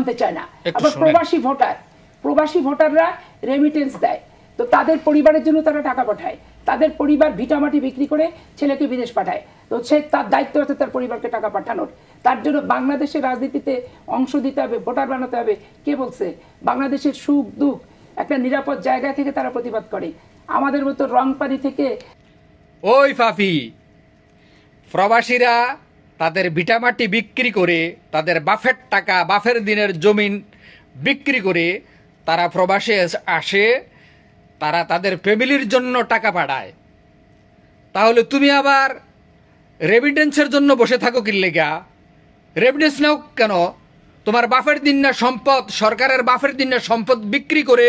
আনতে চায় না। আবার প্রবাসী ভোটাররা রেমিটেন্স দেয়, তো তাদের পরিবারের জন্য তারা টাকা পাঠায়, তাদের পরিবার ভিটামাটি বিক্রি করে ছেলেকে বিদেশ পাঠায়, তো সে তার দায়িত্ব আছে তার পরিবারকে টাকা পাঠানোর। তার জন্য বাংলাদেশের রাজনীতিতে অংশ দিতে হবে, ভোটার বানাতে হবে। কে বলছে? বাংলাদেশের সুখ দুঃখ একটা নিরাপদ জায়গা থেকে তারা প্রতিবাদ করে, আমাদের মতো রং পানি থেকে। ওই ফাফি, প্রবাসীরা তাদের ভিটামাটি বিক্রি করে, তাদের বাফের টাকা, বাফের দিনের জমিন বিক্রি করে তারা প্রবাসে আসে, তারা তাদের ফ্যামিলির জন্য টাকা পাঠায়। তাহলে তুমি আবার রেমিটেন্সের জন্য বসে থাকো কি লেগা? রেমিটেন্স নাও কেন? তোমার বাফের দিন না সম্পদ, সরকারের বাফের দিন না সম্পদ বিক্রি করে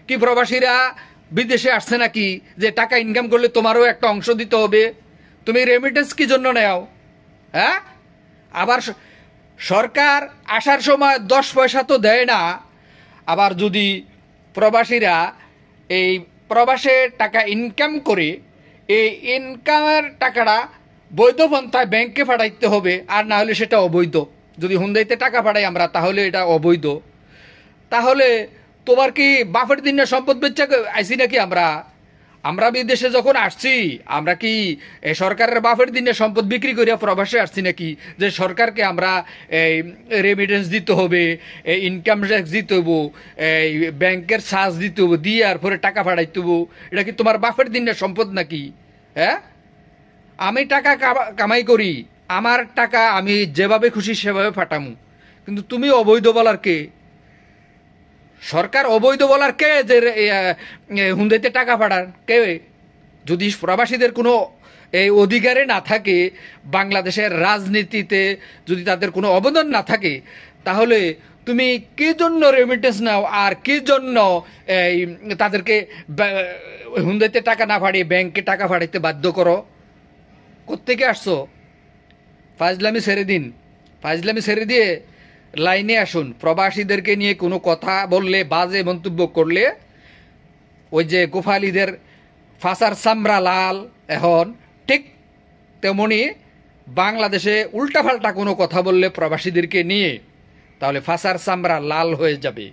কি প্রবাসীরা বিদেশে আসছে নাকি যে টাকা ইনকাম করলে তোমারও একটা অংশ দিতে হবে? তুমি রেমিটেন্স কি জন্য নেও? হ্যাঁ, আবার সরকার আসার সময় 10 পয়সা তো দেয় না। আবার যদি প্রবাসীরা এই প্রবাসে টাকা ইনকাম করে, এই ইনকামের টাকাটা বৈধ পন্থায় ব্যাংকে পাঠাইতে হবে, আর না হলে সেটা অবৈধ। যদি হুন্দাইতে টাকা পাঠাই আমরা, তাহলে এটা অবৈধ। তাহলে তোমার কি বাফের দিন না সম্পদ বেচা আইসি নাকি আমরা বিদেশে যখন আসছি, আমরা কি সরকারের বাফের দিনে সম্পদ বিক্রি করিয়া প্রবাসে আসছি নাকি যে সরকারকে আমরা এই রেমিটেন্স দিতে হবে, ইনকাম ট্যাক্স দিতে হবো, এই ব্যাংকের চার্জ দিতে হবো, দিয়ে আর পরে টাকা পাঠাইতে হবো? এটা কি তোমার বাফের দিনে সম্পদ নাকি? হ্যাঁ, আমি টাকা কামাই করি, আমার টাকা আমি যেভাবে খুশি সেভাবে পাঠামু, কিন্তু তুমি অবৈধ বলার কে? সরকার অবৈধ বলার কে যে হুন্দাইতে টাকা পাঠান কে? যদি প্রবাসীদের কোনো এই অধিকারে না থাকে, বাংলাদেশের রাজনীতিতে যদি তাদের কোনো অবদান না থাকে, তাহলে তুমি কি জন্য রেমিটেন্স নাও আর কি জন্য এই তাদেরকে হুন্দাইতে টাকা না পাঠিয়ে ব্যাংকে টাকা পাঠাইতে বাধ্য করো? কোত্থেকে আসছো? ফাজলামি ছেড়ে দিন, ফাজলামি ছেড়ে দিয়ে লাইনে আসুন। প্রবাসীদেরকে নিয়ে কোনো কথা বললে, বাজে মন্তব্য করলে, ওই যে গোফালিদের ফাঁসার চামড়া লাল এখন, ঠিক তেমনি বাংলাদেশে উল্টাপাল্টা কোনো কথা বললে প্রবাসীদেরকে নিয়ে, তাহলে ফাঁসার চামড়া লাল হয়ে যাবে।